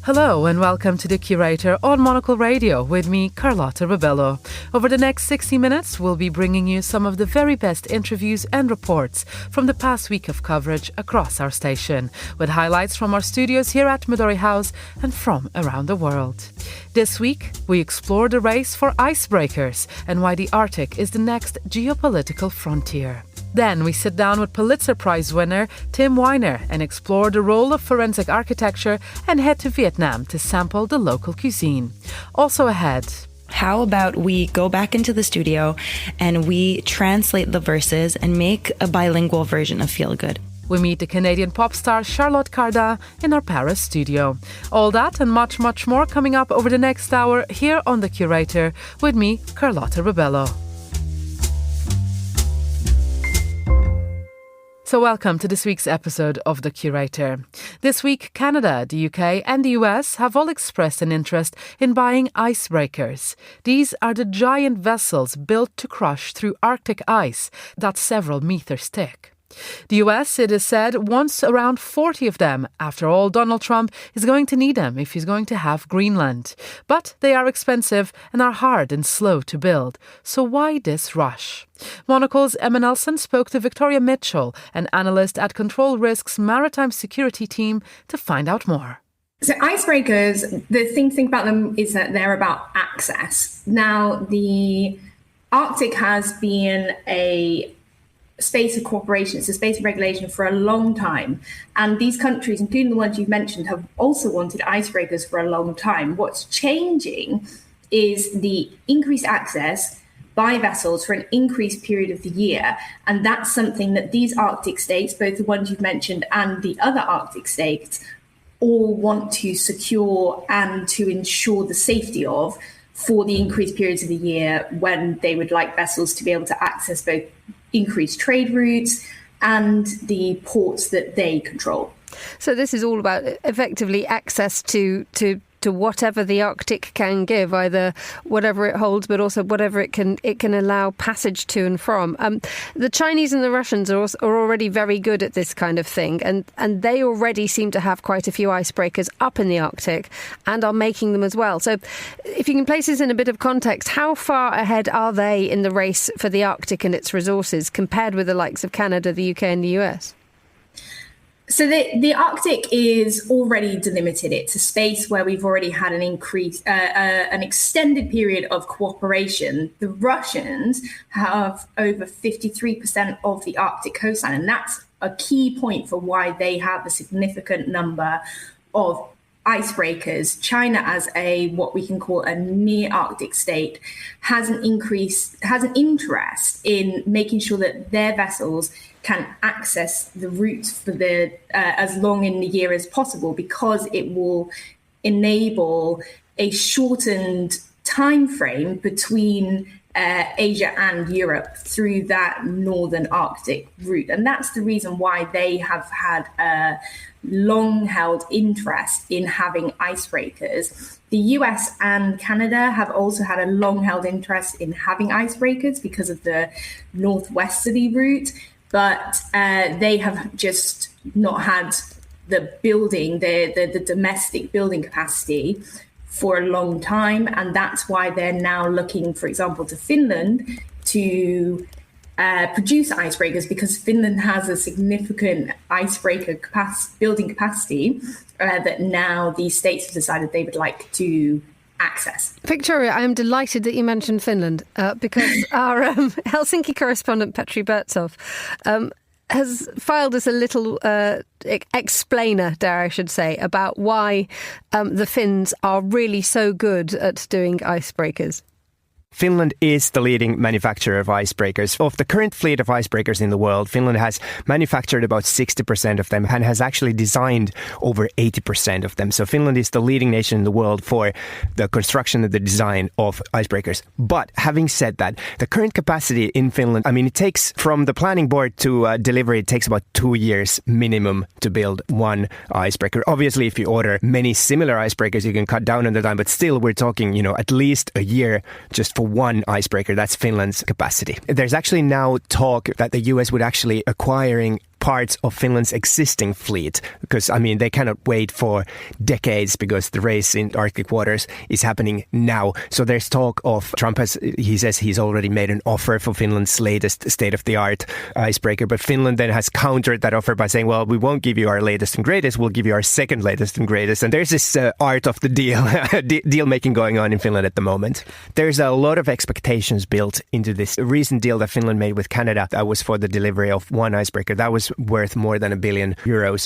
Hello and welcome to The Curator on Monocle Radio with me, Charlotte Cardin. Over the next 60 minutes, we'll be bringing you some of the very best interviews and reports from the past week of coverage across our station, with highlights from our studios here at Midori House and from around the world. This week, we explore the race for icebreakers and why the Arctic is the next geopolitical frontier. Then we sit down with Pulitzer Prize-winner Tim Weiner and explore the role of forensic architecture and head to Vietnam to sample the local cuisine. Also ahead, how about we go back into the studio and we translate the verses and make a bilingual version of Feel Good? We meet the Canadian pop star Charlotte Cardin in our Paris studio. All that and much, much more coming up over the next hour here on The Curator with me, Charlotte Cardin. So welcome to this week's episode of The Curator. This week, Canada, the UK and the US have all expressed an interest in buying icebreakers. These are the giant vessels built to crush through Arctic ice that's several meters thick. The US, it is said, wants around 40 of them. After all, Donald Trump is going to need them if he's going to have Greenland. But they are expensive and are hard and slow to build. So why this rush? Monocle's Emma Nelson spoke to Victoria Mitchell, an analyst at Control Risk's Maritime Security team, to find out more. So icebreakers, the thing to think about them is that they're about access. Now, the Arctic has been a space of cooperation, it's a space of regulation for a long time. And these countries, including the ones you've mentioned, have also wanted icebreakers for a long time. What's changing is the increased access by vessels for an increased period of the year. And that's something that these Arctic states, both the ones you've mentioned and the other Arctic states, all want to secure and to ensure the safety of for the increased periods of the year when they would like vessels to be able to access both increased trade routes and the ports that they control. So this is all about effectively access to whatever the Arctic can give, either whatever it holds, but also whatever it can allow passage to and from. The Chinese and the Russians are already very good at this kind of thing, and they already seem to have quite a few icebreakers up in the Arctic and are making them as well. So if you can place this in a bit of context, how far ahead are they in the race for the Arctic and its resources compared with the likes of Canada, the UK and the US? So the Arctic is already delimited. It's a space where we've already had an extended period of cooperation. The Russians have over 53% of the Arctic coastline, and that's a key point for why they have a significant number of icebreakers. China, as what we can call a near-Arctic state, has an interest in making sure that their vessels can access the routes for as long in the year as possible, because it will enable a shortened time frame between Asia and Europe through that northern Arctic route. And that's the reason why they have had a long-held interest in having icebreakers. The US and Canada have also had a long-held interest in having icebreakers because of the northwesterly route, but they have just not had the domestic building capacity for a long time. And that's why they're now looking, for example, to Finland to produce icebreakers, because Finland has a significant icebreaker building capacity that now these states have decided they would like to access. Victoria, I am delighted that you mentioned Finland because our Helsinki correspondent Petri Bertsov has filed us a little explainer, dare I should say, about why the Finns are really so good at doing icebreakers. Finland is the leading manufacturer of icebreakers. Of the current fleet of icebreakers in the world, Finland has manufactured about 60% of them and has actually designed over 80% of them. So Finland is the leading nation in the world for the construction and the design of icebreakers. But having said that, the current capacity in Finland, it takes from the planning board to delivery, it takes about 2 years minimum to build one icebreaker. Obviously, if you order many similar icebreakers, you can cut down on the time, but still we're talking, at least a year just for one icebreaker. That's Finland's capacity. There's actually now talk that the US would actually acquiring parts of Finland's existing fleet, because, I mean, they cannot wait for decades because the race in Arctic waters is happening now. So there's talk of he says he's already made an offer for Finland's latest state-of-the-art icebreaker, but Finland then has countered that offer by saying, well, we won't give you our latest and greatest, we'll give you our second latest and greatest. And there's this art of the deal making going on in Finland at the moment. There's a lot of expectations built into this recent deal that Finland made with Canada. That was for the delivery of one icebreaker. That was worth more than €1 billion,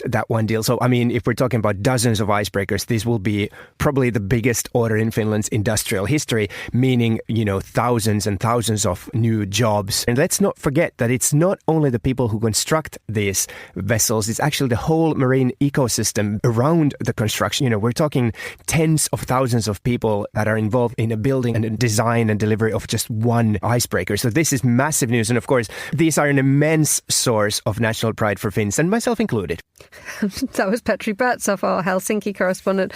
that one deal. So, I mean, if we're talking about dozens of icebreakers, this will be probably the biggest order in Finland's industrial history, meaning, thousands and thousands of new jobs. And let's not forget that it's not only the people who construct these vessels, it's actually the whole marine ecosystem around the construction. We're talking tens of thousands of people that are involved in a building and design and delivery of just one icebreaker. So this is massive news. And of course, these are an immense source of national pride for Finns, and myself included. That was Petri Bertsov, our Helsinki correspondent,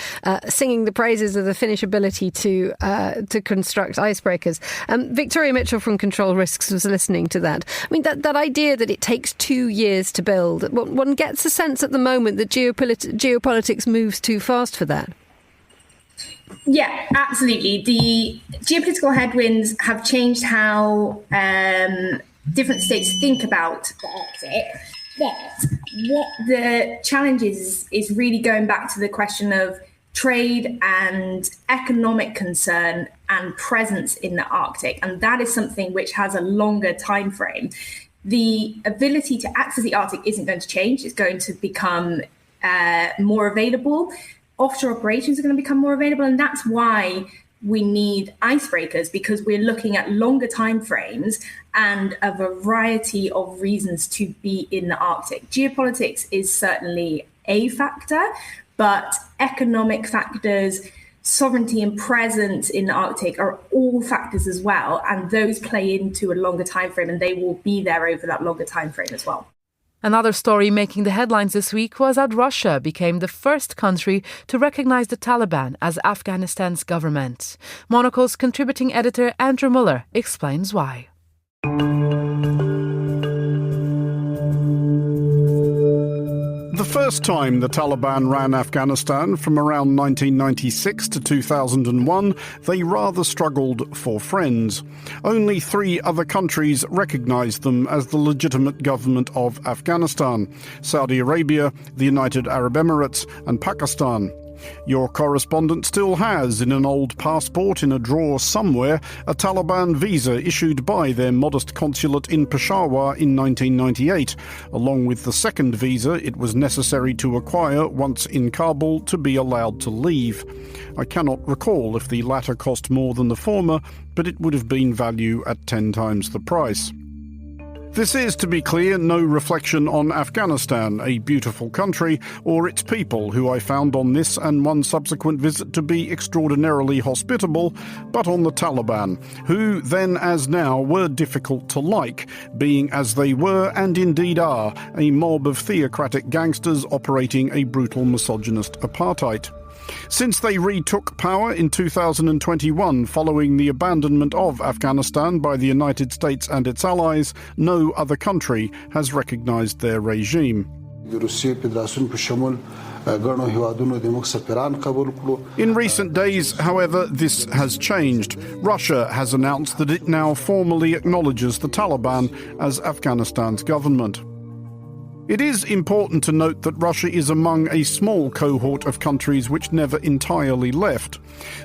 singing the praises of the Finnish ability to construct icebreakers. Victoria Mitchell from Control Risks was listening to that. I mean, that idea that it takes 2 years to build, one gets a sense at the moment that geopolitics moves too fast for that. Yeah, absolutely. The geopolitical headwinds have changed how different states think about the Arctic. But what the challenge is really going back to the question of trade and economic concern and presence in the Arctic. And that is something which has a longer time frame. The ability to access the Arctic isn't going to change. It's going to become more available. Offshore operations are going to become more available. And that's why we need icebreakers, because we're looking at longer time frames and a variety of reasons to be in the Arctic. Geopolitics is certainly a factor, but economic factors, sovereignty and presence in the Arctic are all factors as well. And those play into a longer time frame, and they will be there over that longer time frame as well. Another story making the headlines this week was that Russia became the first country to recognize the Taliban as Afghanistan's government. Monocle's contributing editor Andrew Muller explains why. The first time the Taliban ran Afghanistan, from around 1996 to 2001, they rather struggled for friends. Only 3 other countries recognized them as the legitimate government of Afghanistan: Saudi Arabia, the United Arab Emirates, and Pakistan. Your correspondent still has, in an old passport in a drawer somewhere, a Taliban visa issued by their modest consulate in Peshawar in 1998, along with the second visa it was necessary to acquire once in Kabul to be allowed to leave. I cannot recall if the latter cost more than the former, but it would have been value at 10 times the price. This is, to be clear, no reflection on Afghanistan, a beautiful country, or its people, who I found on this and one subsequent visit to be extraordinarily hospitable, but on the Taliban, who, then as now, were difficult to like, being as they were, and indeed are, a mob of theocratic gangsters operating a brutal misogynist apartheid. Since they retook power in 2021 following the abandonment of Afghanistan by the United States and its allies, no other country has recognized their regime. In recent days, however, this has changed. Russia has announced that it now formally acknowledges the Taliban as Afghanistan's government. It is important to note that Russia is among a small cohort of countries which never entirely left.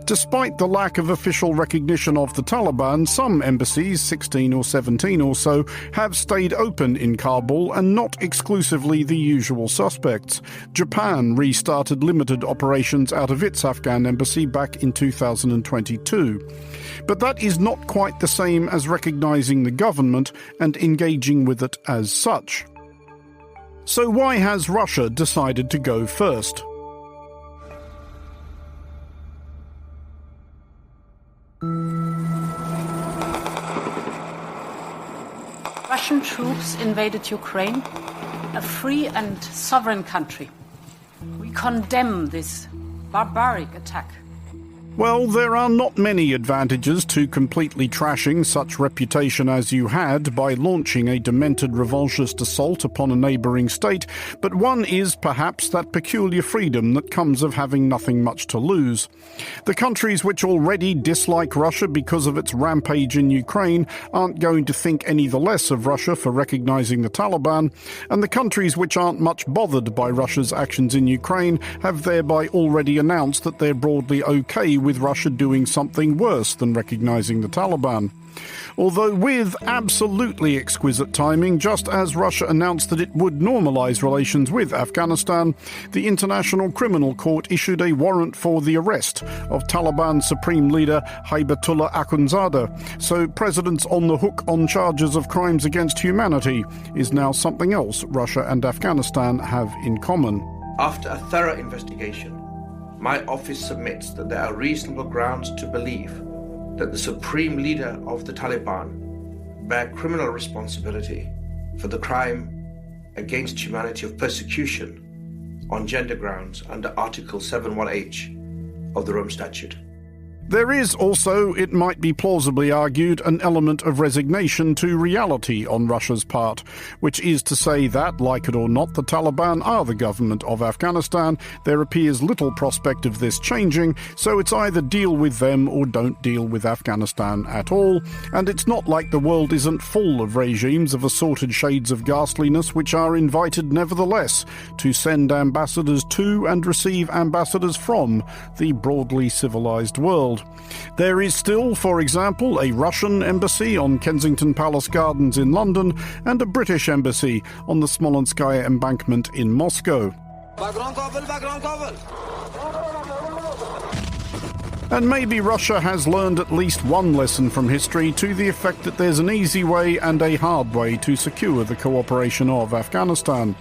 Despite the lack of official recognition of the Taliban, some embassies, 16 or 17 or so, have stayed open in Kabul, and not exclusively the usual suspects. Japan restarted limited operations out of its Afghan embassy back in 2022. But that is not quite the same as recognizing the government and engaging with it as such. So why has Russia decided to go first? Russian troops invaded Ukraine, a free and sovereign country. We condemn this barbaric attack. Well, there are not many advantages to completely trashing such reputation as you had by launching a demented revanchist assault upon a neighbouring state, but one is perhaps that peculiar freedom that comes of having nothing much to lose. The countries which already dislike Russia because of its rampage in Ukraine aren't going to think any the less of Russia for recognising the Taliban, and the countries which aren't much bothered by Russia's actions in Ukraine have thereby already announced that they're broadly okay with Russia doing something worse than recognising the Taliban. Although with absolutely exquisite timing, just as Russia announced that it would normalise relations with Afghanistan, the International Criminal Court issued a warrant for the arrest of Taliban Supreme Leader Haibatullah Akhundzada, so presidents on the hook on charges of crimes against humanity is now something else Russia and Afghanistan have in common. After a thorough investigation, my office submits that there are reasonable grounds to believe that the Supreme Leader of the Taliban bear criminal responsibility for the crime against humanity of persecution on gender grounds under Article 71H of the Rome Statute. There is also, it might be plausibly argued, an element of resignation to reality on Russia's part, which is to say that, like it or not, the Taliban are the government of Afghanistan. There appears little prospect of this changing, so it's either deal with them or don't deal with Afghanistan at all. And it's not like the world isn't full of regimes of assorted shades of ghastliness which are invited nevertheless to send ambassadors to and receive ambassadors from the broadly civilized world. There is still, for example, a Russian embassy on Kensington Palace Gardens in London and a British embassy on the Smolenskaya embankment in Moscow. And maybe Russia has learned at least one lesson from history to the effect that there's an easy way and a hard way to secure the cooperation of Afghanistan.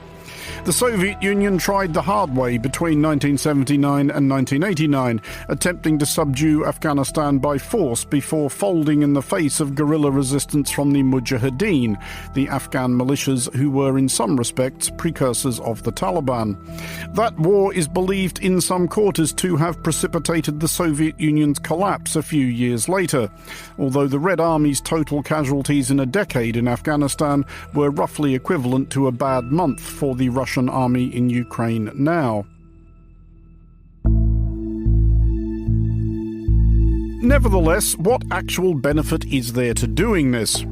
The Soviet Union tried the hard way between 1979 and 1989, attempting to subdue Afghanistan by force before folding in the face of guerrilla resistance from the Mujahideen, the Afghan militias who were in some respects precursors of the Taliban. That war is believed in some quarters to have precipitated the Soviet Union's collapse a few years later, although the Red Army's total casualties in a decade in Afghanistan were roughly equivalent to a bad month for the Russian army in Ukraine now. Nevertheless, what actual benefit is there to doing this?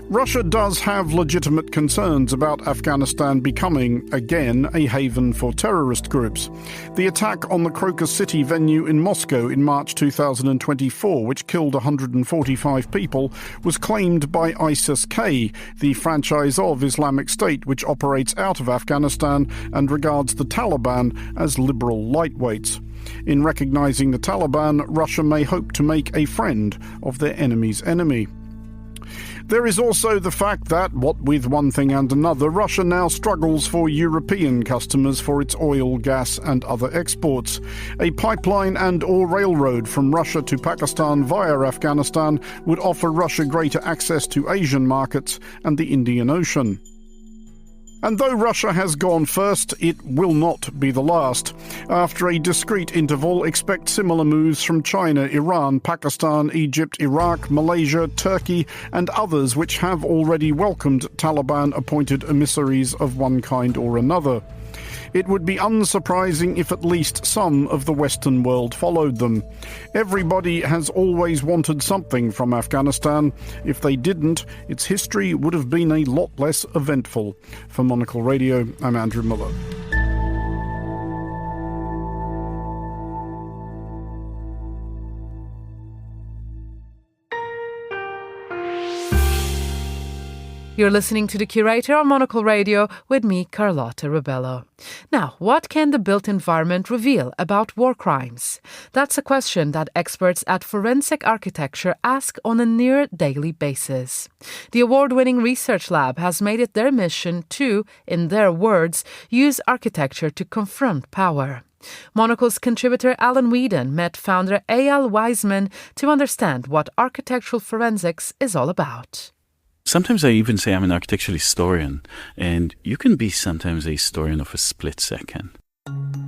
Russia does have legitimate concerns about Afghanistan becoming, again, a haven for terrorist groups. The attack on the Crocus City venue in Moscow in March 2024, which killed 145 people, was claimed by ISIS-K, the franchise of Islamic State which operates out of Afghanistan and regards the Taliban as liberal lightweights. In recognizing the Taliban, Russia may hope to make a friend of their enemy's enemy. There is also the fact that, what with one thing and another, Russia now struggles for European customers for its oil, gas and other exports. A pipeline and/or railroad from Russia to Pakistan via Afghanistan would offer Russia greater access to Asian markets and the Indian Ocean. And though Russia has gone first, it will not be the last. After a discrete interval, expect similar moves from China, Iran, Pakistan, Egypt, Iraq, Malaysia, Turkey, and others which have already welcomed Taliban-appointed emissaries of one kind or another. It would be unsurprising if at least some of the Western world followed them. Everybody has always wanted something from Afghanistan. If they didn't, its history would have been a lot less eventful. For Monocle Radio, I'm Andrew Muller. You're listening to The Curator on Monocle Radio with me, Carlotta Rebello. Now, what can the built environment reveal about war crimes? That's a question that experts at Forensic Architecture ask on a near daily basis. The award-winning research lab has made it their mission to, in their words, use architecture to confront power. Monocle's contributor Alan Whedon met founder A.L. Wiseman to understand what architectural forensics is all about. Sometimes I even say I'm an architectural historian, and you can be sometimes a historian of a split second.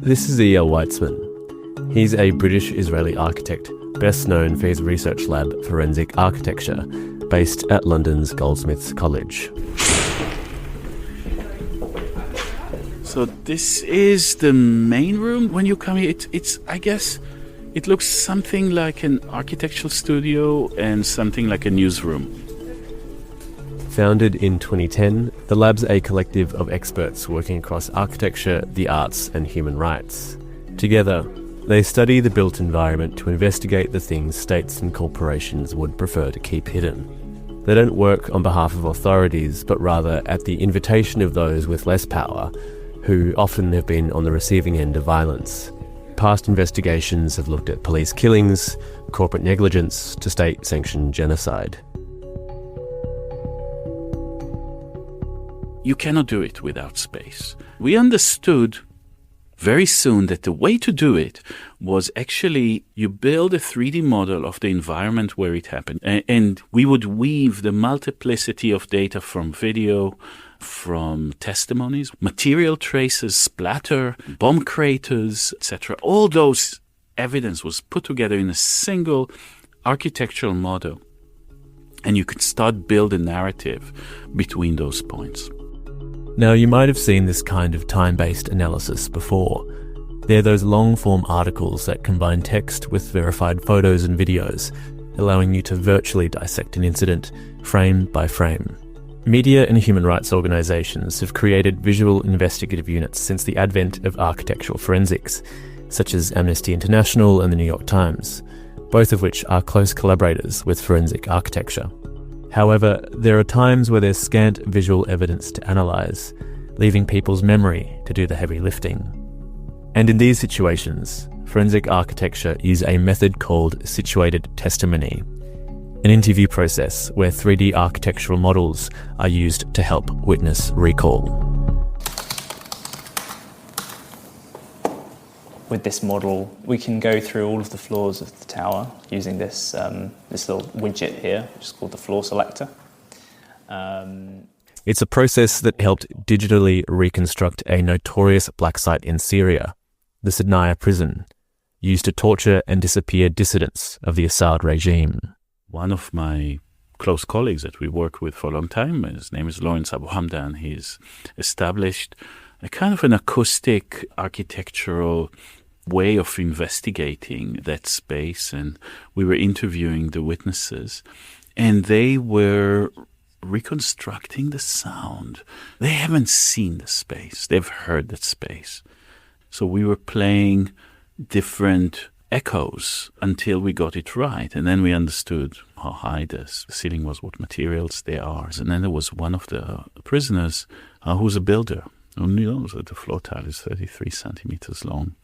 This is E.L. Weitzman. He's a British-Israeli architect best known for his research lab Forensic Architecture, based at London's Goldsmiths College. So this is the main room. When you come here, it's I guess, it looks something like an architectural studio and something like a newsroom. Founded in 2010, the lab's a collective of experts working across architecture, the arts, and human rights. Together, they study the built environment to investigate the things states and corporations would prefer to keep hidden. They don't work on behalf of authorities, but rather at the invitation of those with less power, who often have been on the receiving end of violence. Past investigations have looked at police killings, corporate negligence, to state-sanctioned genocide. You cannot do it without space. We understood very soon that the way to do it was actually you build a 3D model of the environment where it happened. And we would weave the multiplicity of data from video, from testimonies, material traces, splatter, bomb craters, etc. All those evidence was put together in a single architectural model. And you could start build a narrative between those points. Now, you might have seen this kind of time-based analysis before. They're those long-form articles that combine text with verified photos and videos, allowing you to virtually dissect an incident, frame by frame. Media and human rights organisations have created visual investigative units since the advent of architectural forensics, such as Amnesty International and the New York Times, both of which are close collaborators with forensic architecture. However, there are times where there's scant visual evidence to analyse, leaving people's memory to do the heavy lifting. And in these situations, forensic architecture is a method called situated testimony, an interview process where 3D architectural models are used to help witness recall. With this model, we can go through all of the floors of the tower using this little widget here, which is called the floor selector. It's a process that helped digitally reconstruct a notorious black site in Syria, the Sadnaya prison, used to torture and disappear dissidents of the Assad regime. One of my close colleagues that we worked with for a long time, his name is Lawrence Abu Hamdan. He's established a kind of an acoustic architectural way of investigating that space, and we were interviewing the witnesses, and they were reconstructing the sound. They haven't seen the space, they've heard that space. So we were playing different echoes until we got it right, and then we understood how high the ceiling was, what materials they are. And then there was one of the prisoners who's a builder, who knows that the floor tile is 33 centimeters long,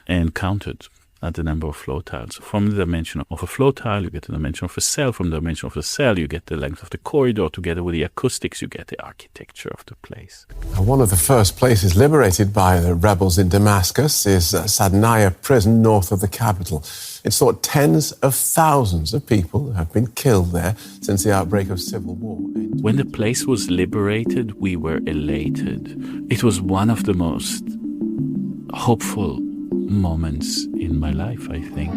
and counted at the number of floor tiles. From the dimension of a floor tile, you get the dimension of a cell. From the dimension of the cell, you get the length of the corridor. Together with the acoustics, you get the architecture of the place. One of the first places liberated by the rebels in Damascus is Sadnaya prison north of the capital. It's thought tens of thousands of people have been killed there since the outbreak of civil war. When the place was liberated, we were elated. It was one of the most hopeful moments in my life, I think.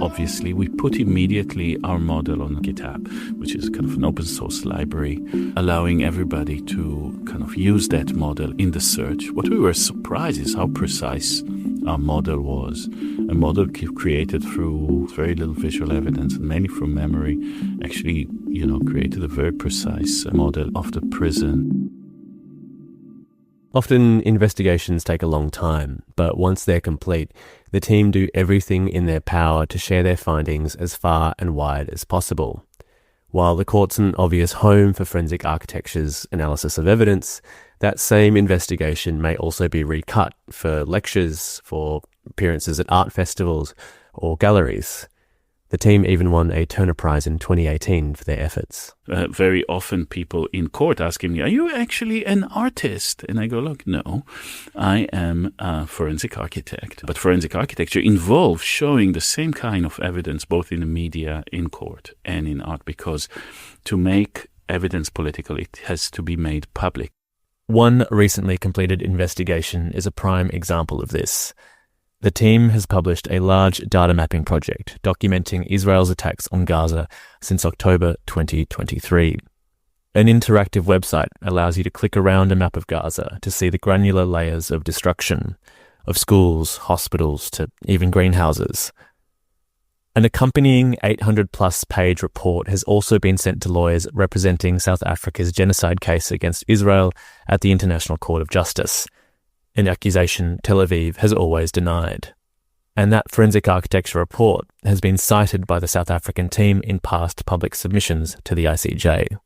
Obviously, we put immediately our model on GitHub, which is kind of an open source library, allowing everybody to kind of use that model in the search. What we were surprised is how precise our model was. A model created through very little visual evidence and mainly from memory, actually, created a very precise model of the prison. Often investigations take a long time, but once they're complete, the team do everything in their power to share their findings as far and wide as possible. While the court's an obvious home for forensic architecture's analysis of evidence, that same investigation may also be recut for lectures, for appearances at art festivals or galleries. The team even won a Turner Prize in 2018 for their efforts. Very often people in court asking me, are you actually an artist? And I go, look, no, I am a forensic architect. But forensic architecture involves showing the same kind of evidence both in the media, in court, and in art, because to make evidence political, it has to be made public. One recently completed investigation is a prime example of this. The team has published a large data mapping project documenting Israel's attacks on Gaza since October 2023. An interactive website allows you to click around a map of Gaza to see the granular layers of destruction, of schools, hospitals, to even greenhouses. An accompanying 800-plus page report has also been sent to lawyers representing South Africa's genocide case against Israel at the International Court of Justice, an accusation Tel Aviv has always denied. And that forensic architecture report has been cited by the South African team in past public submissions to the ICJ.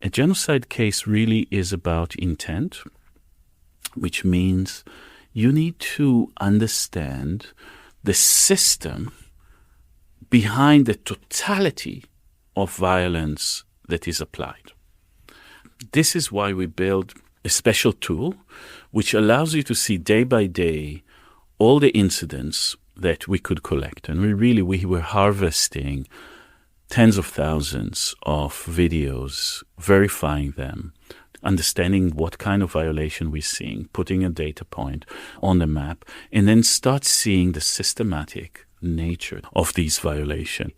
A genocide case really is about intent, which means you need to understand the system behind the totality of violence that is applied. This is why we build a special tool which allows you to see day by day all the incidents that we could collect. And we were harvesting tens of thousands of videos, verifying them, understanding what kind of violation we're seeing, putting a data point on the map, and then start seeing the systematic nature of these violations.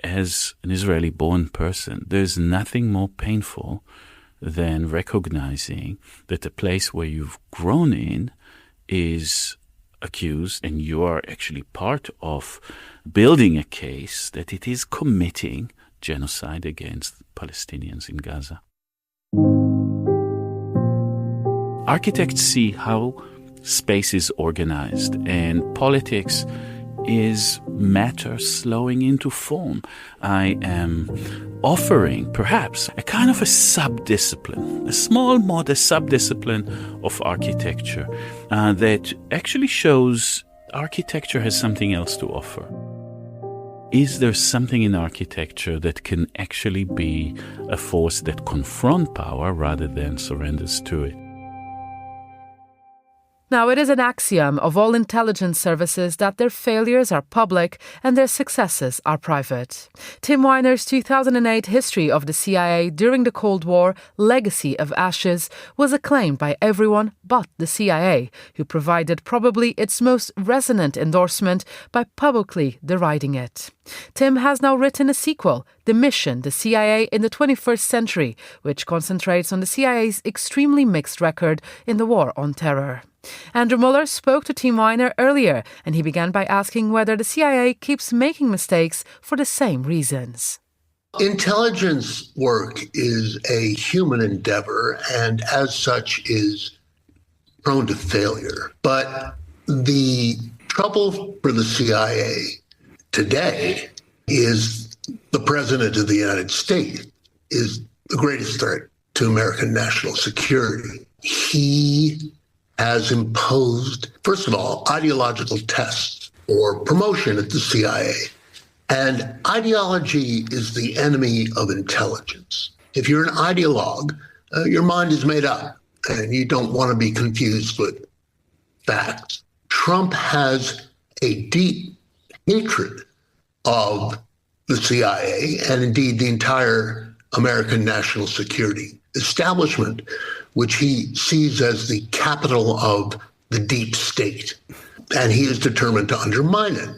As an Israeli-born person, there's nothing more painful than recognizing that the place where you've grown in is accused, and you are actually part of building a case that it is committing genocide against Palestinians in Gaza. Architects see how space is organized, and politics is matter slowing into form. I am offering perhaps a kind of a sub-discipline, a small, modest sub-discipline of architecture that actually shows architecture has something else to offer. Is there something in architecture that can actually be a force that confronts power rather than surrenders to it? Now, it is an axiom of all intelligence services that their failures are public and their successes are private. Tim Weiner's 2008 history of the CIA during the Cold War, Legacy of Ashes, was acclaimed by everyone but the CIA, who provided probably its most resonant endorsement by publicly deriding it. Tim has now written a sequel, The Mission, the CIA in the 21st Century, which concentrates on the CIA's extremely mixed record in the war on terror. Andrew Muller spoke to Tim Weiner earlier, and he began by asking whether the CIA keeps making mistakes for the same reasons. Intelligence work is a human endeavor and as such is prone to failure. But the trouble for the CIA today is the President of the United States is the greatest threat to American national security. He has imposed, first of all, ideological tests for promotion at the CIA. And ideology is the enemy of intelligence. If you're an ideologue, your mind is made up and you don't want to be confused with facts. Trump has a deep hatred of the CIA and indeed the entire American national security establishment, which he sees as the capital of the deep state. And he is determined to undermine it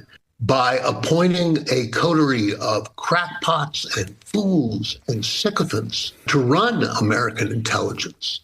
by appointing a coterie of crackpots and fools and sycophants to run American intelligence.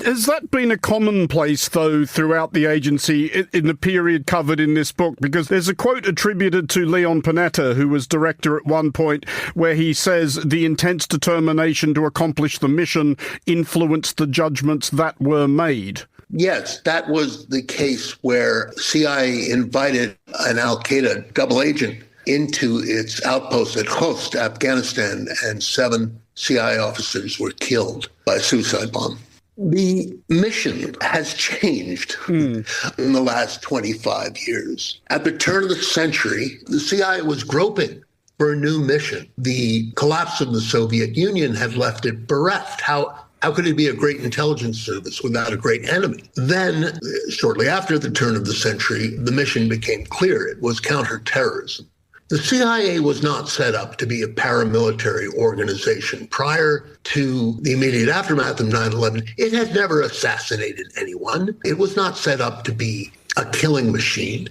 Has that been a commonplace, though, throughout the agency in the period covered in this book? Because there's a quote attributed to Leon Panetta, who was director at one point, where he says the intense determination to accomplish the mission influenced the judgments that were made. Yes, that was the case where CIA invited an al-Qaeda double agent into its outpost at Khost, Afghanistan, and 7 CIA officers were killed by a suicide bomb. The mission has changed in the last 25 years. At the turn of the century, the CIA was groping for a new mission. The collapse of the Soviet Union had left it bereft. How could it be a great intelligence service without a great enemy? Then, shortly after the turn of the century, the mission became clear. It was counterterrorism. The CIA was not set up to be a paramilitary organization. Prior to the immediate aftermath of 9/11, it had never assassinated anyone. It was not set up to be a killing machine.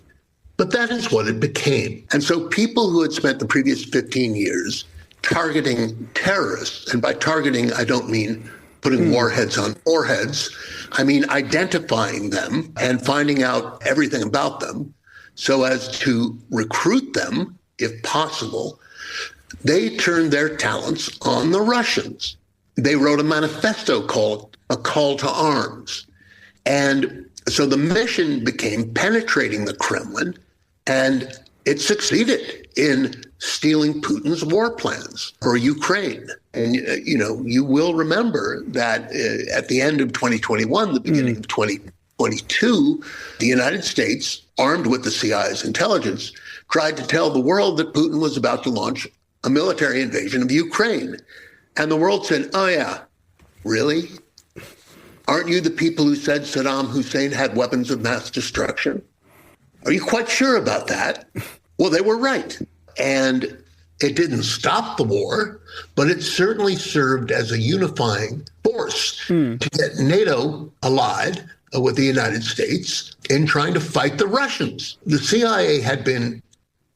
But that is what it became. And so people who had spent the previous 15 years targeting terrorists, and by targeting, I don't mean putting warheads on foreheads, I mean identifying them and finding out everything about them so as to recruit them, if possible, they turned their talents on the Russians. They wrote a manifesto called A Call to Arms. And so the mission became penetrating the Kremlin, and it succeeded in stealing Putin's war plans for Ukraine. And, you will remember that at the end of 2021, the beginning of 2022, the United States, armed with the CIA's intelligence, tried to tell the world that Putin was about to launch a military invasion of Ukraine. And the world said, oh yeah, really? Aren't you the people who said Saddam Hussein had weapons of mass destruction? Are you quite sure about that? Well, they were right. And it didn't stop the war, but it certainly served as a unifying force to get NATO allied with the United States in trying to fight the Russians. The CIA had been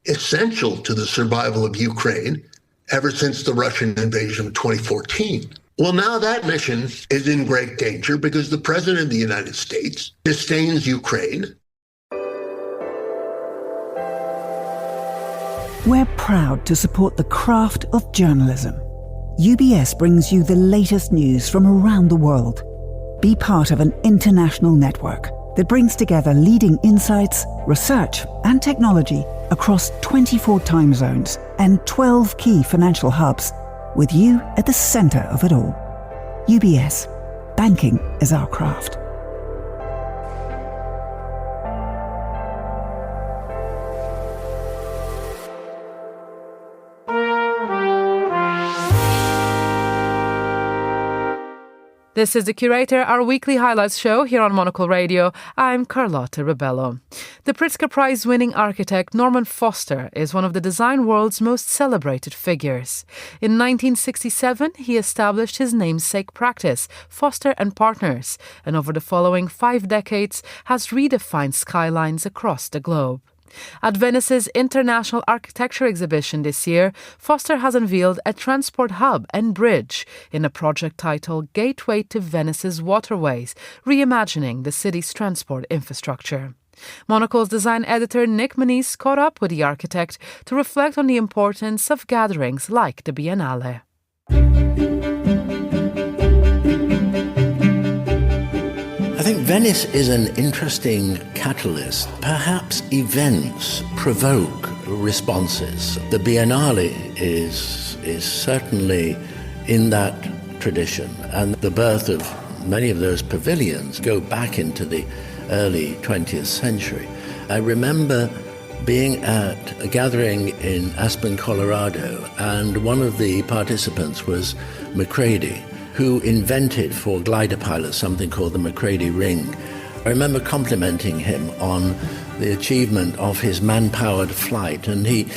essential to the survival of Ukraine ever since the Russian invasion of 2014. Well, now that mission is in great danger because the President of the United States disdains Ukraine. We're proud to support the craft of journalism. UBS brings you the latest news from around the world. Be part of an international network that brings together leading insights, research, and technology across 24 time zones and 12 key financial hubs, with you at the center of it all. UBS. Banking is our craft. This is The Curator, our weekly highlights show here on Monocle Radio. I'm Charlotte Rebello. The Pulitzer Prize-winning architect Norman Foster is one of the design world's most celebrated figures. In 1967, he established his namesake practice, Foster & Partners, and over the following 5 decades has redefined skylines across the globe. At Venice's International Architecture Exhibition this year, Foster has unveiled a transport hub and bridge in a project titled Gateway to Venice's Waterways, reimagining the city's transport infrastructure. Monocle's design editor Nick Manise caught up with the architect to reflect on the importance of gatherings like the Biennale. I think Venice is an interesting catalyst. Perhaps events provoke responses. The Biennale is certainly in that tradition, and the birth of many of those pavilions go back into the early 20th century. I remember being at a gathering in Aspen, Colorado, and one of the participants was McCready, who invented for glider pilots something called the McCready Ring. I remember complimenting him on the achievement of his man-powered flight, and he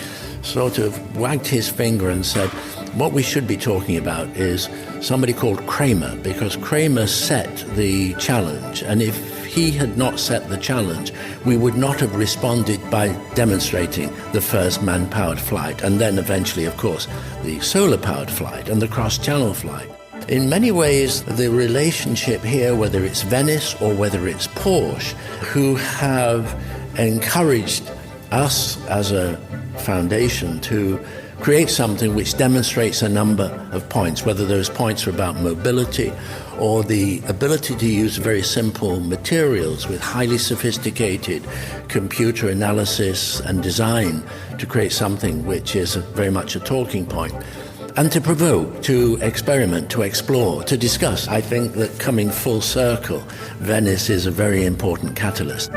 sort of wagged his finger and said, what we should be talking about is somebody called Kramer, because Kramer set the challenge, and if he had not set the challenge, we would not have responded by demonstrating the first man-powered flight, and then eventually, of course, the solar-powered flight and the cross-channel flight. In many ways, the relationship here, whether it's Venice or whether it's Porsche, who have encouraged us as a foundation to create something which demonstrates a number of points, whether those points are about mobility or the ability to use very simple materials with highly sophisticated computer analysis and design to create something which is very much a talking point. And to provoke, to experiment, to explore, to discuss. I think that coming full circle, Venice is a very important catalyst.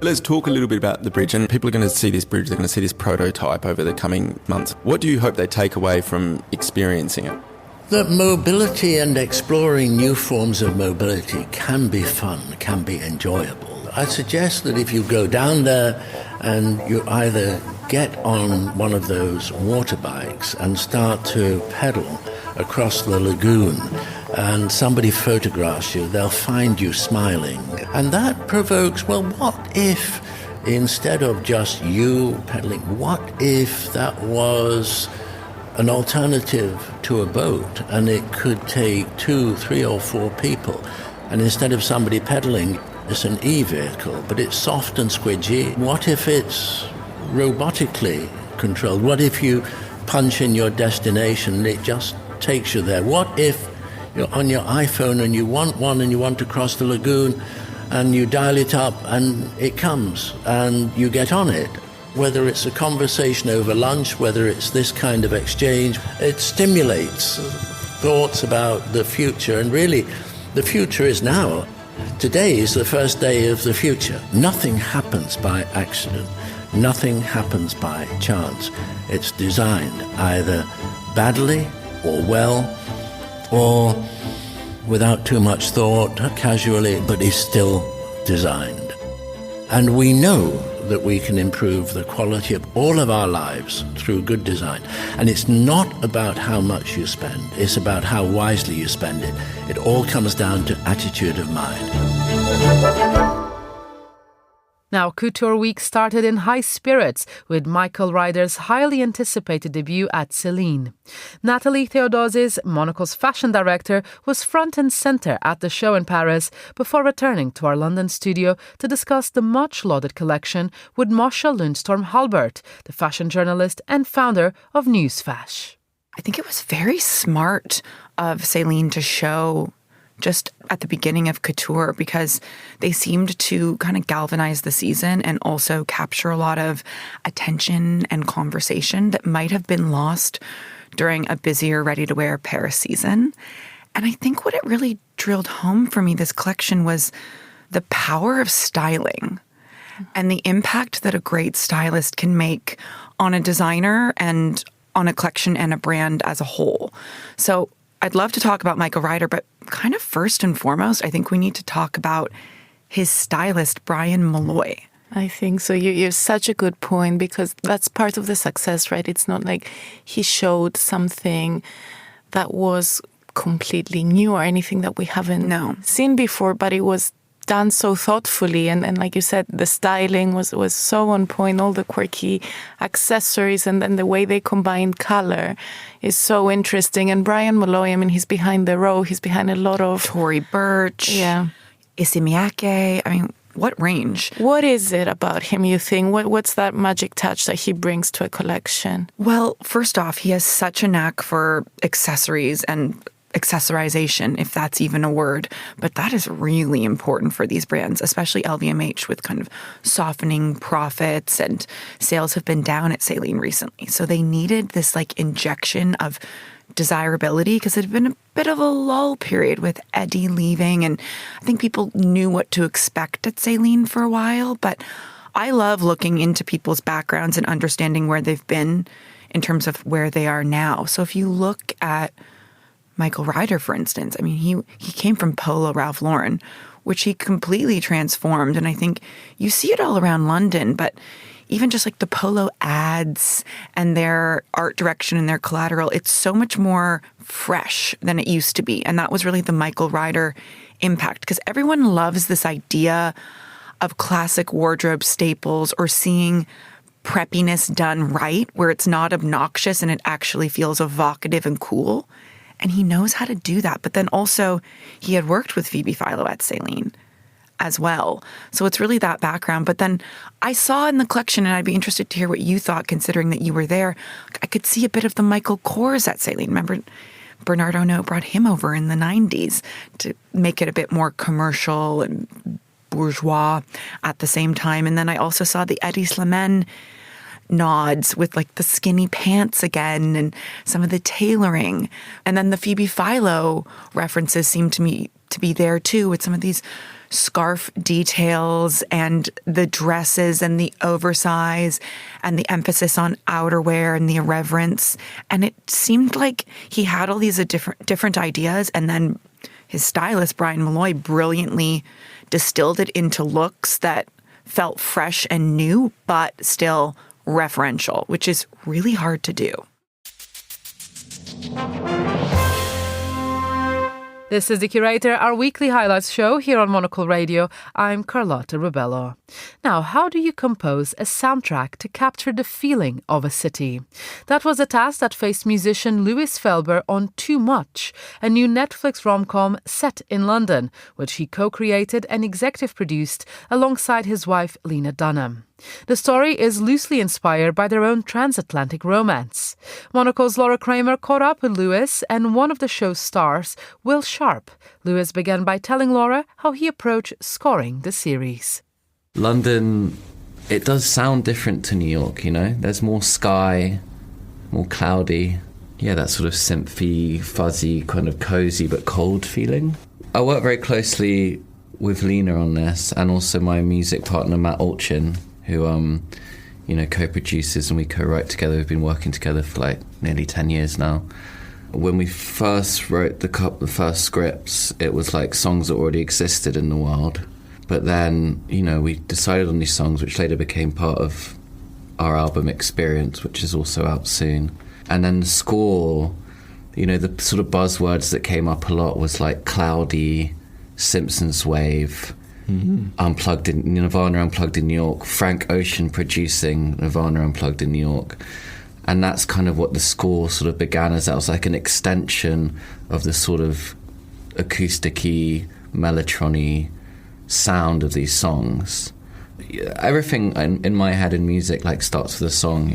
Let's talk a little bit about the bridge, and people are going to see this bridge, they're going to see this prototype over the coming months. What do you hope they take away from experiencing it? That mobility and exploring new forms of mobility can be fun, can be enjoyable. I suggest that if you go down there and you either get on one of those water bikes and start to pedal across the lagoon and somebody photographs you, they'll find you smiling. And that provokes, well, what if instead of just you pedaling, what if that was an alternative to a boat and it could take 2, 3 or 4 people? And instead of somebody pedaling, it's an e-vehicle, but it's soft and squidgy. What if it's robotically controlled? What if you punch in your destination and it just takes you there? What if you're on your iPhone and you want one and you want to cross the lagoon and you dial it up and it comes and you get on it? Whether it's a conversation over lunch, whether it's this kind of exchange, it stimulates thoughts about the future. And really, the future is now. Today is the first day of the future. Nothing happens by accident. Nothing happens by chance. It's designed either badly or well, or without too much thought, casually, but is still designed. And we know that we can improve the quality of all of our lives through good design. And it's not about how much you spend, it's about how wisely you spend it. It all comes down to attitude of mind. Now, Couture Week started in high spirits with Michael Ryder's highly anticipated debut at Celine. Nathalie Theodosi's, Monocle's fashion director, was front and centre at the show in Paris before returning to our London studio to discuss the much-lauded collection with Moshe Lundstorm-Halbert, the fashion journalist and founder of Newsfash. I think it was very smart of Celine to show just at the beginning of Couture, because they seemed to kind of galvanize the season and also capture a lot of attention and conversation that might have been lost during a busier ready-to-wear Paris season. And I think what it really drilled home for me, this collection, was the power of styling and the impact that a great stylist can make on a designer and on a collection and a brand as a whole. So I'd love to talk about Michael Ryder, but kind of first and foremost, I think we need to talk about his stylist, Brian Malloy. I think so. You're such a good point, because that's part of the success, right? It's not like he showed something that was completely new or anything that we haven't seen before, but it was done so thoughtfully, and like you said, the styling was so on point. All the quirky accessories and then the way they combine color is so interesting. And Brian Malloy, I mean, he's behind the row. He's behind a lot of Tory Burch, Issey Miyake. I mean, what range? What is it about him, you think? What's that magic touch that he brings to a collection? Well, first off, he has such a knack for accessories and accessorization, if that's even a word. But that is really important for these brands, especially LVMH, with kind of softening profits, and sales have been down at Celine recently. So they needed this like injection of desirability, because it had been a bit of a lull period with Eddie leaving, and I think people knew what to expect at Celine for a while. But I love looking into people's backgrounds and understanding where they've been in terms of where they are now. So if you look at Michael Ryder, for instance, I mean, he came from Polo Ralph Lauren, which he completely transformed. And I think you see it all around London, but even just like the Polo ads and their art direction and their collateral, it's so much more fresh than it used to be. And that was really the Michael Ryder impact, because everyone loves this idea of classic wardrobe staples or seeing preppiness done right, where it's not obnoxious and it actually feels evocative and cool. And he knows how to do that. But then also he had worked with Phoebe Philo at Celine as well. So it's really that background. But then I saw in the collection, and I'd be interested to hear what you thought, considering that you were there, I could see a bit of the Michael Kors at Celine. Remember, Bernard Arnault brought him over in the 90s to make it a bit more commercial and bourgeois at the same time. And then I also saw the Eddie Slimane nods with like the skinny pants again and some of the tailoring. And then the Phoebe Philo references seem to me to be there too, with some of these scarf details and the dresses and the oversize and the emphasis on outerwear and the irreverence. And it seemed like he had all these different ideas, and then his stylist, Brian Malloy, brilliantly distilled it into looks that felt fresh and new, but still referential, which is really hard to do. This is The Curator, our weekly highlights show here on Monocle Radio. I'm Charlotte Cardin. Now, how do you compose a soundtrack to capture the feeling of a city? That was a task that faced musician Louis Felber on Too Much, a new Netflix rom-com set in London, which he co-created and executive produced alongside his wife Lena Dunham. The story is loosely inspired by their own transatlantic romance. Monocle's Laura Kramer caught up with Louis and one of the show's stars, Will Sharp. Louis began by telling Laura how he approached scoring the series. London, it does sound different to New York, you know? There's more sky, more cloudy. Yeah, that sort of synthy, fuzzy, kind of cozy but cold feeling. I work very closely with Lena on this, and also my music partner Matt Olchin, who co-produces, and we co-write together. We've been working together for like nearly 10 years now. When we first wrote the first scripts, it was like songs that already existed in the world. But then, we decided on these songs, which later became part of our album Experience, which is also out soon. And then the score, the sort of buzzwords that came up a lot was like cloudy, Simpsons wave, Unplugged in Nirvana Unplugged in New York, Frank Ocean producing Nirvana Unplugged in New York. And that's kind of what the score sort of began as. That was like an extension of the sort of acoustic-y, mellotron-y sound of these songs. Everything in my head in music like starts with a song,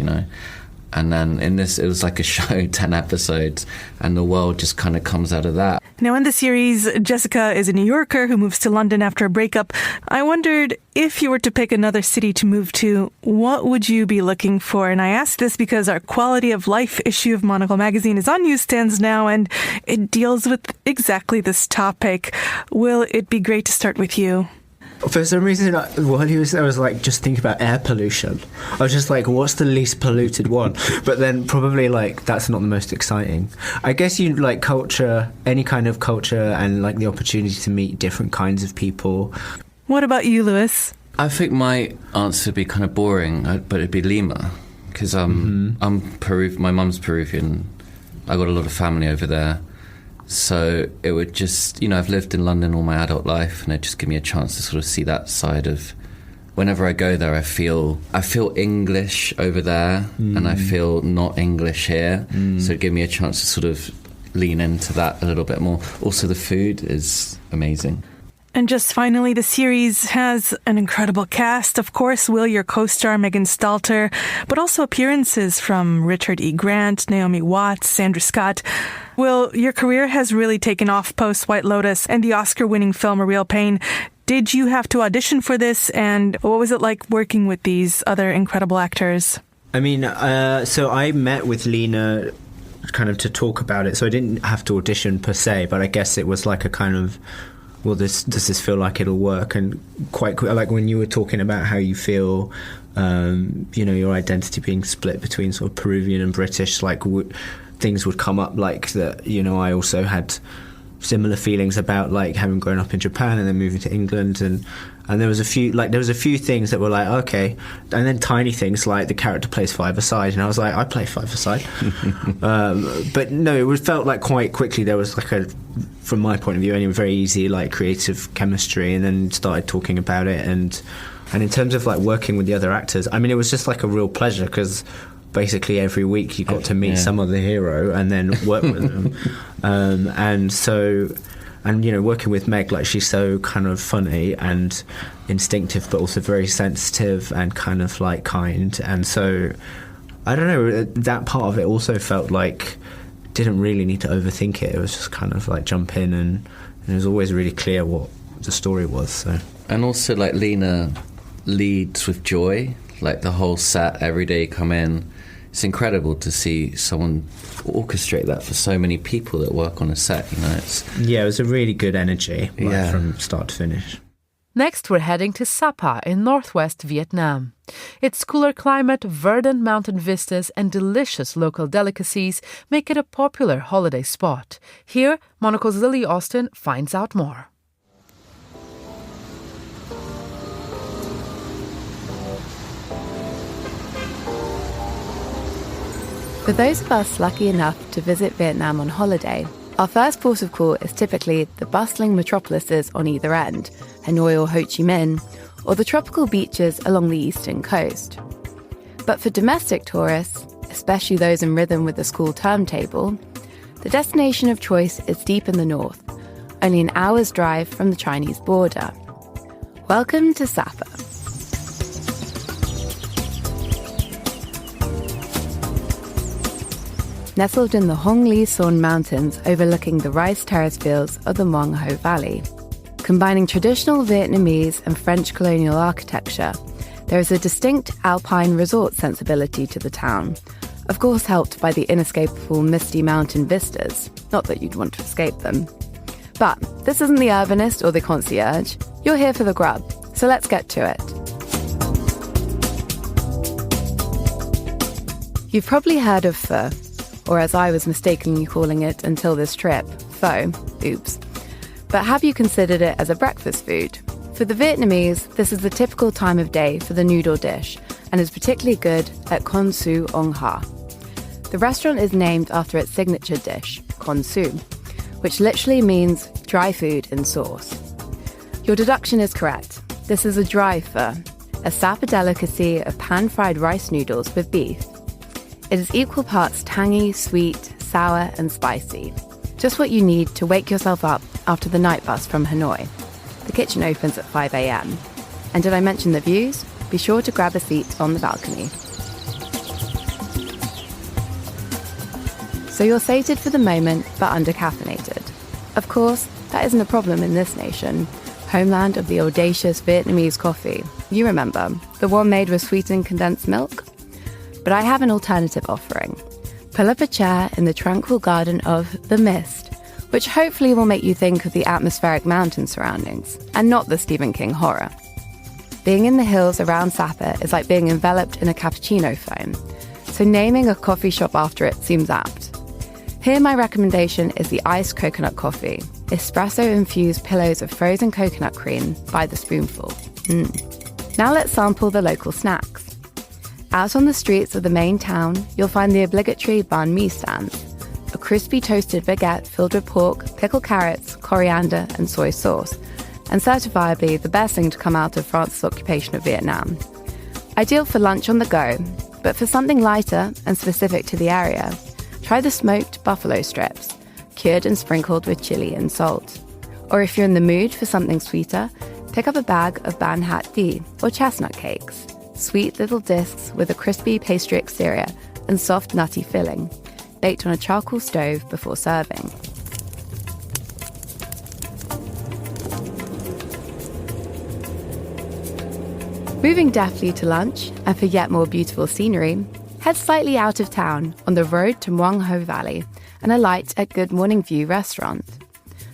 And then in this, it was like a show, 10 episodes, and the world just kind of comes out of that. Now, in the series, Jessica is a New Yorker who moves to London after a breakup. I wondered, if you were to pick another city to move to, what would you be looking for? And I ask this because our Quality of Life issue of Monocle magazine is on newsstands now, and it deals with exactly this topic. Will, it be great to start with you? For some reason, while he was there, I was like, just thinking about air pollution. I was just like, what's the least polluted one? But then probably like, that's not the most exciting. I guess you like culture, any kind of culture, and like the opportunity to meet different kinds of people. What about you, Louis? I think my answer would be kind of boring, but it'd be Lima. Because I'm my mum's Peruvian. I got a lot of family over there. So it would just, I've lived in London all my adult life, and it'd just give me a chance to sort of see that side of, whenever I go there, I feel English over there, and I feel not English here. So it'd give me a chance to sort of lean into that a little bit more. Also, the food is amazing. And just finally, the series has an incredible cast. Of course, Will, your co-star Megan Stalter, but also appearances from Richard E. Grant, Naomi Watts, Sandra Scott. Will, your career has really taken off post White Lotus and the Oscar-winning film A Real Pain. Did you have to audition for this? And what was it like working with these other incredible actors? I mean, so I met with Lena kind of to talk about it. So I didn't have to audition per se, but I guess it was like a kind of, well, does this feel like it'll work? And quite like when you were talking about how you feel, your identity being split between sort of Peruvian and British, like things would come up like that. I also had similar feelings about like having grown up in Japan and then moving to England, and there was a few things that were like, okay, and then tiny things like the character plays five-a-side, and I was like, I play five-a-side. But no, it felt like quite quickly there was like from my point of view, anyway, very easy like creative chemistry, and then started talking about it, and in terms of like working with the other actors, I mean, it was just like a real pleasure, because basically every week you got to meet some other hero and then work with them. And working with Meg, like, she's so kind of funny and instinctive, but also very sensitive and kind of like kind. And so, I don't know, that part of it also felt like didn't really need to overthink it. It was just kind of like jump in, and it was always really clear what the story was. So. And also, like, Lena leads with joy, like the whole set, every day you come in. It's incredible to see someone orchestrate that for so many people that work on a set, it was a really good energy from start to finish. Next, we're heading to Sapa in northwest Vietnam. Its cooler climate, verdant mountain vistas and delicious local delicacies make it a popular holiday spot. Here, Monocle's Lily Austin finds out more. For those of us lucky enough to visit Vietnam on holiday, Our first port of call is typically the bustling metropolises on either end, Hanoi or Ho Chi Minh, or the tropical beaches along the eastern coast. But for domestic tourists, especially those in rhythm with the school term table, the destination of choice is deep in the north, only an hour's drive from the Chinese border. Welcome to Sapa. Nestled in the Hong Li Son Mountains overlooking the rice terrace fields of the Muang Ho Valley. Combining traditional Vietnamese and French colonial architecture, there is a distinct alpine resort sensibility to the town, of course helped by the inescapable misty mountain vistas, not that you'd want to escape them. But this isn't the urbanist or the concierge. You're here for the grub, so let's get to it. You've probably heard of pho, or as I was mistakenly calling it until this trip, pho, oops. But have you considered it as a breakfast food? For the Vietnamese, this is the typical time of day for the noodle dish, and is particularly good at Con Su Ong Ha. The restaurant is named after its signature dish, Con Su, which literally means dry food in sauce. Your deduction is correct. This is a dry pho, a Sapa delicacy of pan-fried rice noodles with beef. It is equal parts tangy, sweet, sour, and spicy. Just what you need to wake yourself up after the night bus from Hanoi. The kitchen opens at 5 a.m. And did I mention the views? Be sure to grab a seat on the balcony. So you're sated for the moment, but under-caffeinated. Of course, that isn't a problem in this nation, homeland of the audacious Vietnamese coffee. You remember, the one made with sweetened condensed milk? But I have an alternative offering. Pull up a chair in the tranquil garden of The Mist, which hopefully will make you think of the atmospheric mountain surroundings, and not the Stephen King horror. Being in the hills around Sapa is like being enveloped in a cappuccino foam, so naming a coffee shop after it seems apt. Here my recommendation is the iced coconut coffee, espresso-infused pillows of frozen coconut cream by the spoonful. Now let's sample the local snacks. Out on the streets of the main town, you'll find the obligatory banh mi stands, a crispy toasted baguette filled with pork, pickled carrots, coriander, and soy sauce, and certifiably the best thing to come out of France's occupation of Vietnam. Ideal for lunch on the go, but for something lighter and specific to the area, try the smoked buffalo strips, cured and sprinkled with chili and salt. Or if you're in the mood for something sweeter, pick up a bag of ban hat di, or chestnut cakes. Sweet little discs with a crispy pastry exterior and soft nutty filling, baked on a charcoal stove before serving. Moving deftly to lunch, and for yet more beautiful scenery, head slightly out of town on the road to Muang Ho Valley and alight at Good Morning View restaurant.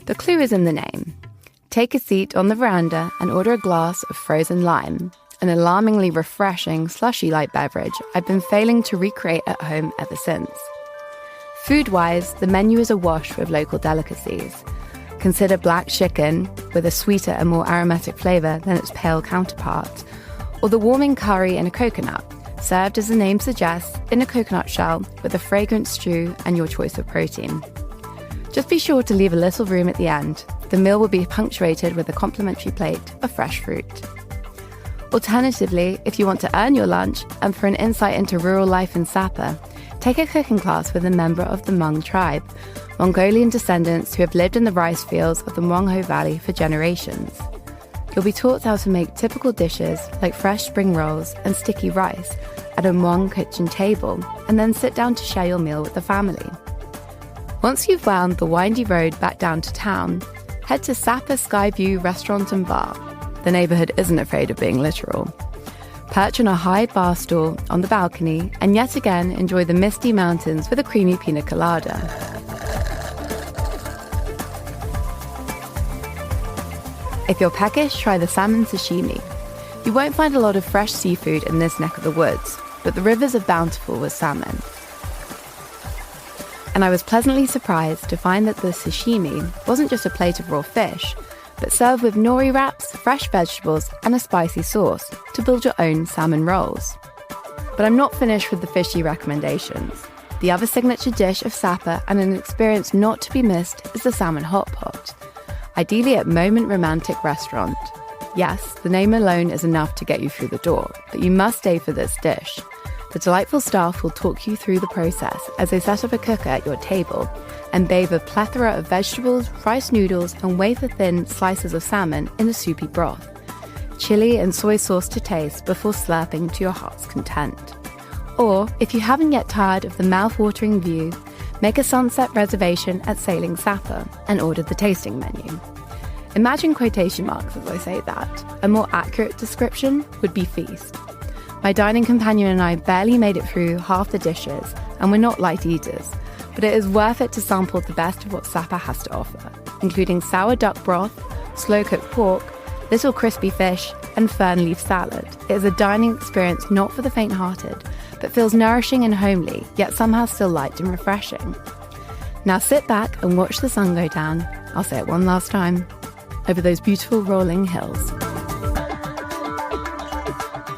The clue is in the name. Take a seat on the veranda and order a glass of frozen lime, an alarmingly refreshing, slushy-like beverage I've been failing to recreate at home ever since. Food-wise, the menu is awash with local delicacies. Consider black chicken, with a sweeter and more aromatic flavour than its pale counterpart, or the warming curry in a coconut, served as the name suggests, in a coconut shell with a fragrant stew and your choice of protein. Just be sure to leave a little room at the end. The meal will be punctuated with a complimentary plate of fresh fruit. Alternatively, if you want to earn your lunch and for an insight into rural life in Sapa, take a cooking class with a member of the Hmong tribe, Mongolian descendants who have lived in the rice fields of the Muang Ho Valley for generations. You'll be taught how to make typical dishes like fresh spring rolls and sticky rice at a Hmong kitchen table, and then sit down to share your meal with the family. Once you've wound the windy road back down to town, head to Sapa Skyview Restaurant and Bar. The neighbourhood isn't afraid of being literal. Perch on a high bar stool on the balcony and yet again enjoy the misty mountains with a creamy pina colada. If you're peckish, try the salmon sashimi. You won't find a lot of fresh seafood in this neck of the woods, but the rivers are bountiful with salmon. And I was pleasantly surprised to find that the sashimi wasn't just a plate of raw fish, but served with nori wraps, fresh vegetables, and a spicy sauce to build your own salmon rolls. But I'm not finished with the fishy recommendations. The other signature dish of Sapa and an experience not to be missed is the salmon hot pot. Ideally at Moment Romantic Restaurant. Yes, the name alone is enough to get you through the door, but you must stay for this dish. The delightful staff will talk you through the process as they set up a cooker at your table and bathe a plethora of vegetables, rice noodles, and wafer-thin slices of salmon in a soupy broth. Chili and soy sauce to taste before slurping to your heart's content. Or, if you haven't yet tired of the mouth-watering view, make a sunset reservation at Sailing Sapa and order the tasting menu. Imagine quotation marks as I say that. A more accurate description would be feast. My dining companion and I barely made it through half the dishes, and we're not light eaters, but it is worth it to sample the best of what Sapa has to offer, including sour duck broth, slow-cooked pork, little crispy fish, and fern leaf salad. It is a dining experience not for the faint-hearted, but feels nourishing and homely, yet somehow still light and refreshing. Now sit back and watch the sun go down, I'll say it one last time, over those beautiful rolling hills.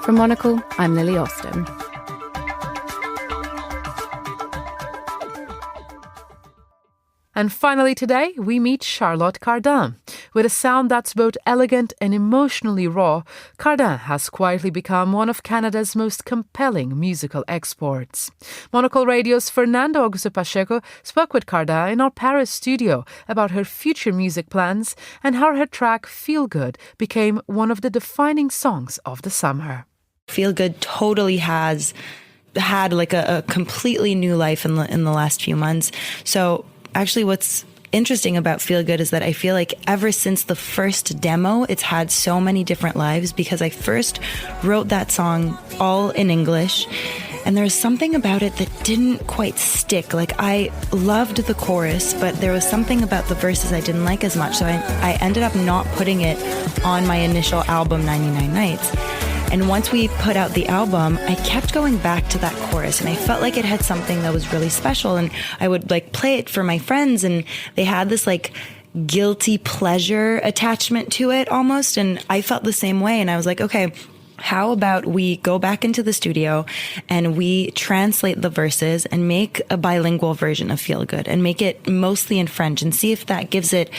From Monocle, I'm Lily Austin. And finally today, we meet Charlotte Cardin. With a sound that's both elegant and emotionally raw, Cardin has quietly become one of Canada's most compelling musical exports. Monocle Radio's Fernando Augusto Pacheco spoke with Cardin in our Paris studio about her future music plans and how her track Feel Good became one of the defining songs of the summer. Feel Good totally has had like a completely new life in the last few months. So actually what's interesting about Feel Good is that I feel like ever since the first demo, it's had so many different lives, because I first wrote that song all in English, and there was something about it that didn't quite stick. Like, I loved the chorus, but there was something about the verses I didn't like as much, so I ended up not putting it on my initial album, 99 Nights. And once we put out the album, I kept going back to that chorus, and I felt like it had something that was really special, and I would like play it for my friends, and they had this like guilty pleasure attachment to it almost, and I felt the same way, and I was like, okay, how about we go back into the studio and we translate the verses and make a bilingual version of Feel Good and make it mostly in French and see if that gives it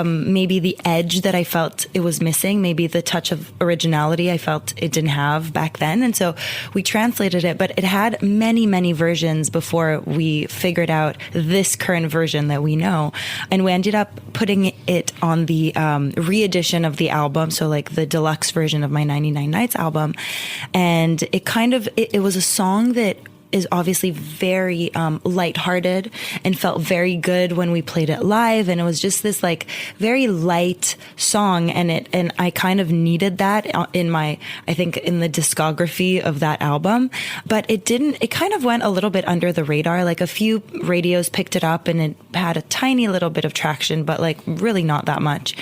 maybe the edge that I felt it was missing, maybe the touch of originality I felt it didn't have back then. And so we translated it, but it had many, many versions before we figured out this current version that we know. And we ended up putting it on the re-edition of the album, so like the deluxe version of my 99 Nights album. And it kind of, it was a song that is obviously very lighthearted and felt very good when we played it live, and it was just this like very light song, and I kind of needed that in my, I think, in the discography of that album. But it kind of went a little bit under the radar. Like a few radios picked it up and it had a tiny little bit of traction, but like really not that much.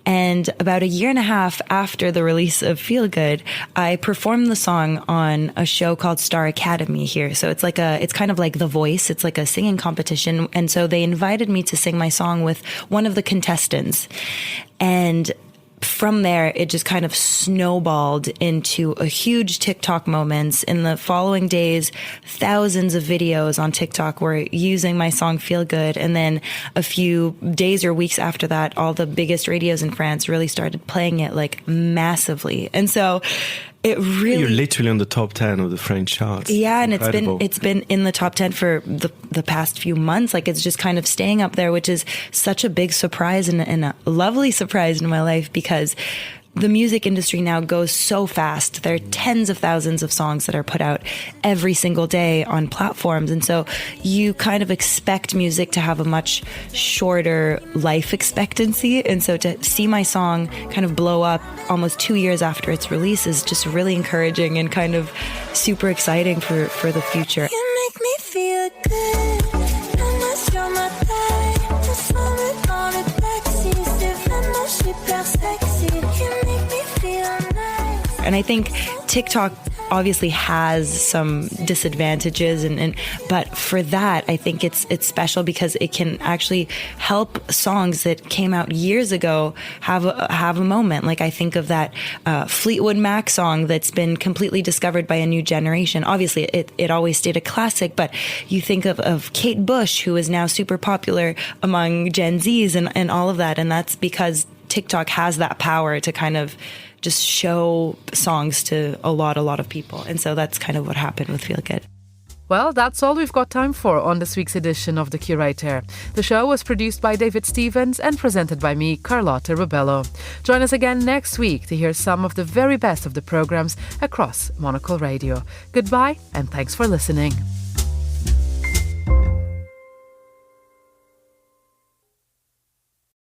And about a year and a half after the release of Feel Good, I performed the song on a show called Star Academy here. So it's kind of like The Voice. It's like a singing competition. And so they invited me to sing my song with one of the contestants. And from there, it just kind of snowballed into a huge TikTok moments. In the following days, thousands of videos on TikTok were using my song Feel Good. And then a few days or weeks after that, all the biggest radios in France really started playing it like massively. And so it really... You're literally on the top 10 of the French charts. Yeah, and Incredible. it's been in the top 10 for the past few months. Like, it's just kind of staying up there, which is such a big surprise and a lovely surprise in my life, because the music industry now goes so fast. There are tens of thousands of songs that are put out every single day on platforms. And so you kind of expect music to have a much shorter life expectancy. And so to see my song kind of blow up almost 2 years after its release is just really encouraging and kind of super exciting for the future. You make me feel good. Sur ma taille, on s'en dans le taxi, c'est vraiment super sexy. You make me feel nice. And I think TikTok obviously has some disadvantages, but for that, I think it's special because it can actually help songs that came out years ago have a moment. Like I think of that Fleetwood Mac song that's been completely discovered by a new generation. Obviously, it always stayed a classic, but you think of Kate Bush, who is now super popular among Gen Zs and all of that, and that's because TikTok has that power to kind of just show songs to a lot of people. And so that's kind of what happened with Feel Good. Well, that's all we've got time for on this week's edition of The Curator. The show was produced by David Stevens and presented by me, Carlotta Rubello. Join us again next week to hear some of the very best of the programs across Monocle Radio. Goodbye and thanks for listening.